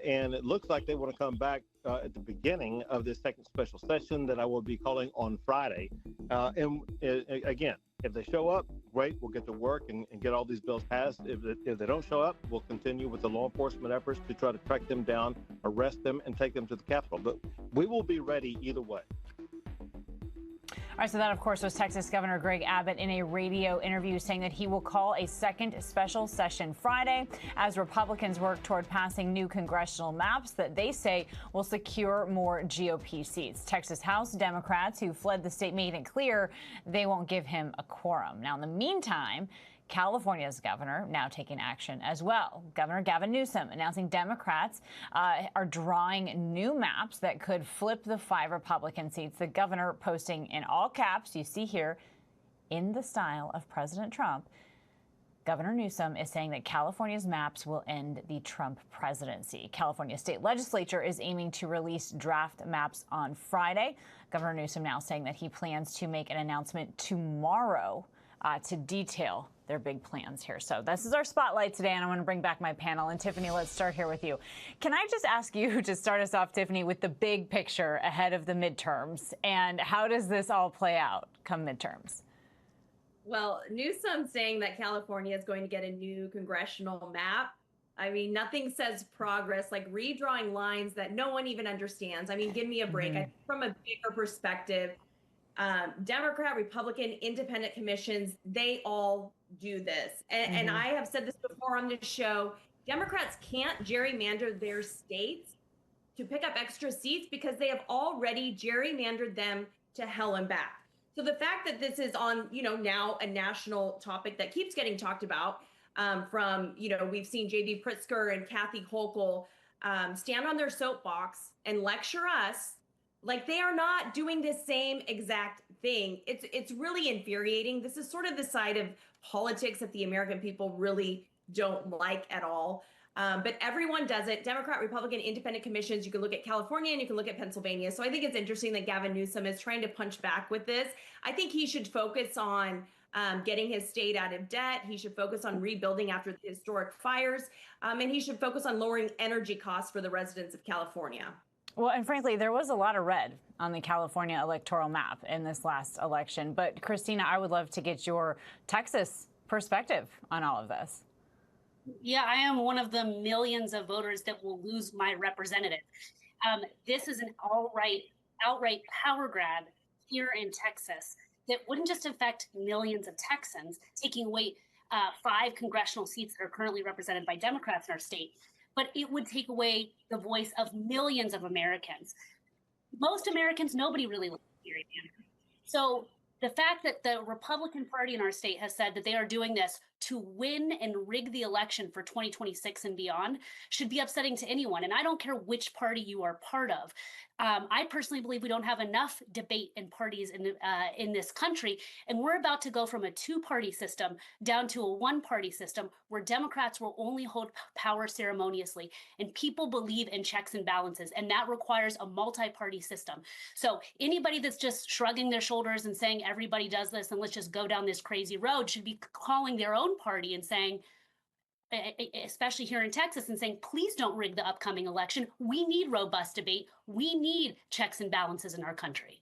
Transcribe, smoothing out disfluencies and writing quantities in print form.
And it looks like they want to come back at the beginning of this second special session that I will be calling on Friday. Again, if they show up, great, we'll get to work and get all these bills passed. If they don't show up, we'll continue with the law enforcement efforts to try to track them down, arrest them, and take them to the Capitol. But we will be ready either way. All right, so that, of course, was Texas Governor Greg Abbott in a radio interview saying that he will call a second special session Friday as Republicans work toward passing new congressional maps that they say will secure more GOP seats. Texas House Democrats who fled the state made it clear they won't give him a quorum. Now, in the meantime, California's governor now taking action as well. Governor Gavin Newsom announcing Democrats are drawing new maps that could flip the 5 Republican seats. The governor posting in all caps, you see here, in the style of President Trump. Governor Newsom is saying that California's maps will end the Trump presidency. California state legislature is aiming to release draft maps on Friday. Governor Newsom now saying that he plans to make an announcement tomorrow to detail their big plans here. So this is our spotlight today, and I want to bring back my panel. And Tiffany, let's start here with you. Can I just ask you to start us off, Tiffany, with the big picture ahead of the midterms, and how does this all play out come midterms? Well, Newsom saying that California is going to get a new congressional map. I mean, nothing says progress like redrawing lines that no one even understands. I mean, give me a break. I think from a bigger perspective, Democrat, Republican, independent commissions, they all do this. And I have said this before on this show, Democrats can't gerrymander their states to pick up extra seats because they have already gerrymandered them to hell and back. So the fact that this is on, now a national topic that keeps getting talked about from, we've seen J.B. Pritzker and Kathy Hochul stand on their soapbox and lecture us like they are not doing the same exact thing. It's really infuriating. This is sort of the side of politics that the American people really don't like at all. But everyone does it. Democrat, Republican, independent commissions. You can look at California and you can look at Pennsylvania. So I think it's interesting that Gavin Newsom is trying to punch back with this. I think he should focus on getting his state out of debt. He should focus on rebuilding after the historic fires. And he should focus on lowering energy costs for the residents of California. Well, and frankly, there was a lot of red on the California electoral map in this last election. But Christina, I would love to get your Texas perspective on all of this. Yeah, I am one of the millions of voters that will lose my representative. This is an outright power grab here in Texas that wouldn't just affect millions of Texans, taking away 5 congressional seats that are currently represented by Democrats in our state, but it would take away the voice of millions of Americans. Most Americans, nobody really likes gerrymandering. So the fact that the Republican Party in our state has said that they are doing this to win and rig the election for 2026 and beyond should be upsetting to anyone. And I don't care which party you are part of. I personally believe we don't have enough debate in parties in this country. And we're about to go from a 2-party system down to a 1-party system where Democrats will only hold power ceremoniously. And people believe in checks and balances. And that requires a multi-party system. So anybody that's just shrugging their shoulders and saying everybody does this and let's just go down this crazy road should be calling their own party and saying, especially here in Texas, and saying, please don't rig the upcoming election. We need robust debate. We need checks and balances in our country.